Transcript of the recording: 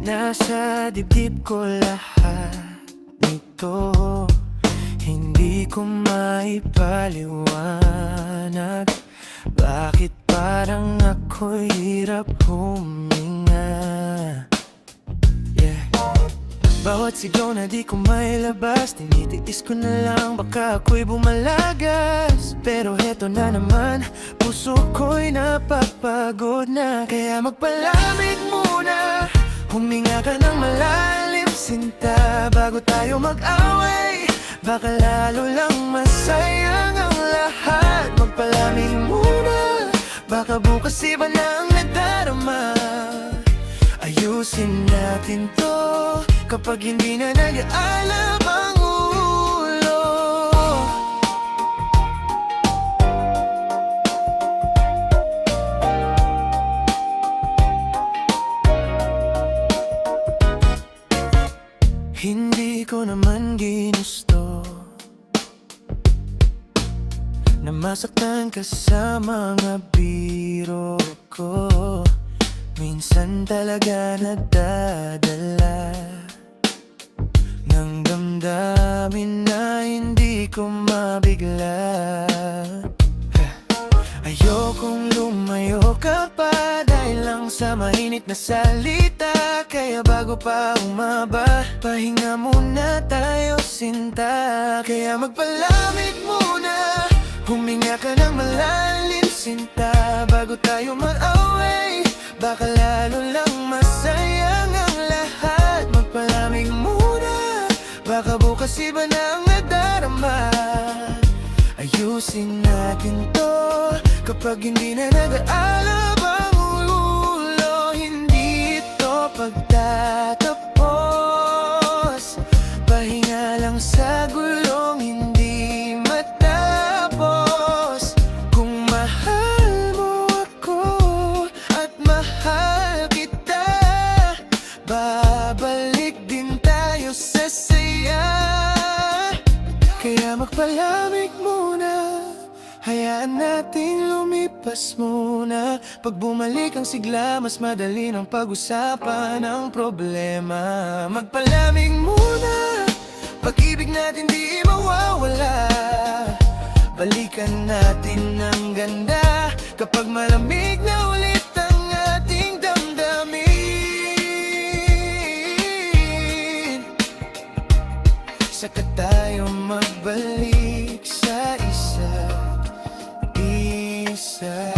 Nasa dibdib ko lahat nito, hindi ko maipaliwanag. Bakit parang ako'y hirap huminga? Bawat sigaw na di ko mailabas, tinitiis ko na lang, baka ako'y bumalagas. Pero heto na naman, puso ko'y napapagod na. Kaya magpalamig muna, huminga ka ng malalim, sinta, bago tayo mag-away. Baka lalo lang masayang ang lahat. Magpalamig muna, baka bukas iba na ang nadarama. Ayusin natin to kapag hindi na nag-aalab ang ulo. Hindi ko naman ginusto na masaktan ka sa mga biro ko. Minsan talaga nadadala ng damdamin na hindi ko mabigla. Ayokong lumayo ka pa dahil lang sa mainit na salita. Kaya bago pa umaba, pahinga muna tayo, sinta. Kaya magpalamig muna, huminga ka ng malalim, sinta, bago tayo mag-away. Baka lalo lang masayang ang lahat. Magpalamig muna, baka bukas iba na ang nadarama. Ayusin natin to kapag hindi na nag-aalab ang ulo. Hindi ito pagtatapos, pahinga lang sa gulong hindi matapos. Kung mahal mo ako at mahal kita, babalik din tayo sa saya. Kaya magpalamig muna, hayaan natin lumipas muna. Pag bumalik ang sigla, mas madali ng pag-usapan ang problema. Magpalamig muna, pag-ibig natin di mawawala. Balikan natin ang ganda kapag malamig na ulit ang ating damdamin. Saka tayo magbalik sa isa't isa.